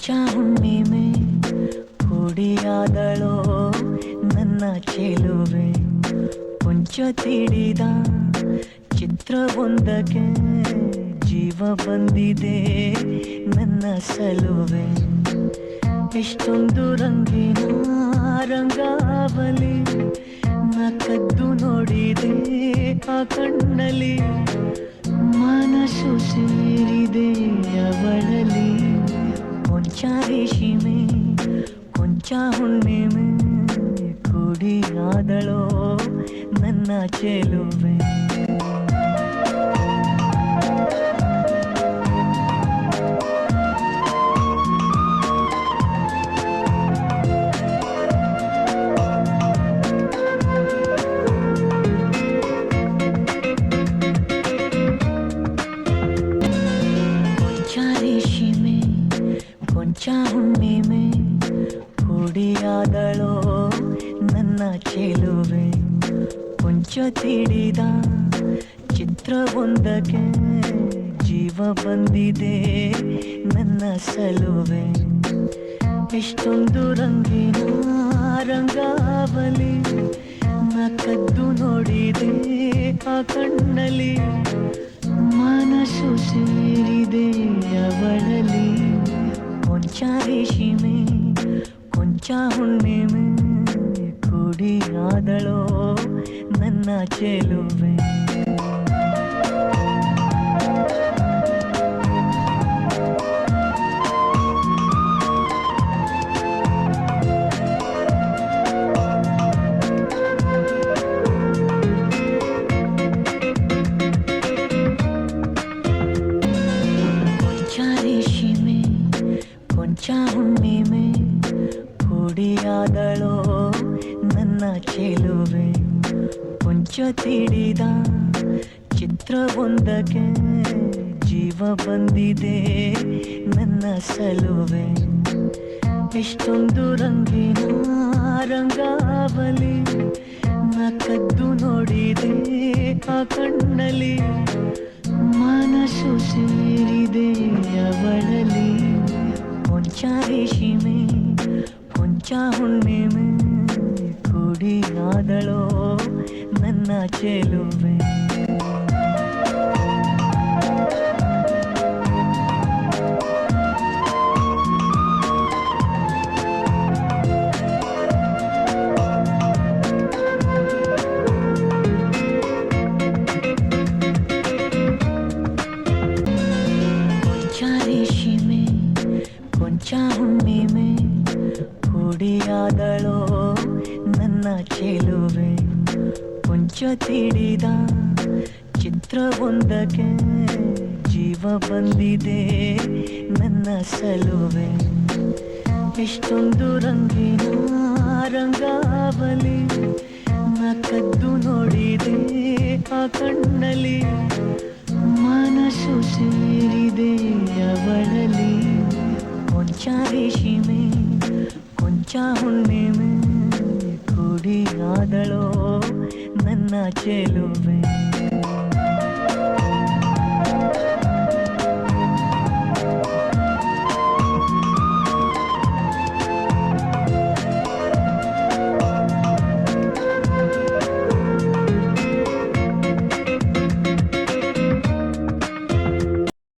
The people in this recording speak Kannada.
ಕೊಂಚ ಹುಣ್ಣಿಮೆ ಕುಡಿಯಾದಳೋ ನನ್ನ ಚೆಲುವೆ. ಕೊಂಚ ತಿಳಿದ ಚಿತ್ರವೊಂದಕ್ಕೆ ಜೀವ ಬಂದಿದೆ ನನ್ನ ಸಲುವೆ. ಎಷ್ಟೊಂದು ರಂಗಿನ ರಂಗಾವಲಿ ನ ಕದ್ದು ನೋಡಿದೆ ಆ ಕಣ್ಣಲ್ಲಿ. ಮನಸ್ಸು ಸೇರಿದೆ ಅವಳಲ್ಲಿ. ಕೊಂಚ ರೇಷ್ಮೆ ಕೊಂಚ ಹುಣ್ಣಿಮೆ ಕುಡಿಯಾದಳೋ ನನ್ನ ಚೆಲುವೆ. ರೇಷ್ಮೆ ಕೊಂಚ ಹುಣ್ಣಿಮೆ ಕುಡಿಯಾದಳೋ ನನ್ನ ಚೆಲುವೆ. ಕೊಂಚ ತಿಳಿದ ಚಿತ್ರವೊಂದಕ್ಕೆ ಜೀವ ಬಂದಿದೆ ನನ್ನ ಸಲುವೆ. ಎಷ್ಟೊಂದು ರಂಗಿನ ರಂಗಾವಲಿ ನ ಕದ್ದು ನೋಡಿದೆ ಆ ಕಣ್ಣಲ್ಲಿ. ಮನಸ್ಸು ಸೇರಿದೆ ಅವಳಲ್ಲಿ. ಕೊಂಚ ರೇಷ್ಮೆ ಕೊಂಚ ಹುಣ್ಣಿಮೆ ಕುಡಿಯಾದಳೋ ನನ್ನ ಚೆಲುವೆ. ರೇಷ್ಮೆ ಕೊಂಚ ಹುಣ್ಣಿಮೆ ಕುಡಿಯಾದಳೋ ನನ್ನ ಚೆಲುವೆ. ಕೊಂಚ ತಿಳಿದ ಚಿತ್ರವೊಂದಕ್ಕೆ ಜೀವ ಬಂದಿದೆ ನನ್ನ ಸಲುವೆ. ಎಷ್ಟೊಂದು ರಂಗಿನ ರಂಗಾವಲಿ ನ ಕದ್ದು ನೋಡಿದೆ ಆ ಕಣ್ಣಲ್ಲಿ. ಮನಸ್ಸು ಸೇರಿದೆ ಅವಳಲ್ಲಿ. ಕೊಂಚ ರೇಷ್ಮೆ ಕೊಂಚ ಹುಣ್ಣಿಮೆ ಕುಡಿಯಾದಳೋ ನನ್ನ ಚೆಲುವೆ. ರೇಷ್ಮೆ ಕೊಂಚ ಹುಣ್ಣಿಮೆ ಕುಡಿಯಾದಳೋ ನನ್ನ ಚೆಲುವೆ. ಕೊಂಚ ತಿಳಿದ ಚಿತ್ರವೊಂದಕ್ಕೆ ಜೀವ ಬಂದಿದೆ ನನ್ನ ಸಲುವೆ. ಎಷ್ಟೊಂದು ರಂಗಿನ ರಂಗಾವಲಿ ನ ಕದ್ದು ನೋಡಿದೆ ಆ ಕಣ್ಣಲ್ಲಿ. ಮನಸ್ಸು ಸೇರಿದೆ ಅವಳಲ್ಲಿ. ಕೊಂಚ ರೇಷ್ಮೆ ಕೊಂಚ ಹುಣ್ಣಿಮೆ ಕುಡಿಯಾದಳೋ ನನ್ನ ಚೆಲುವೆ.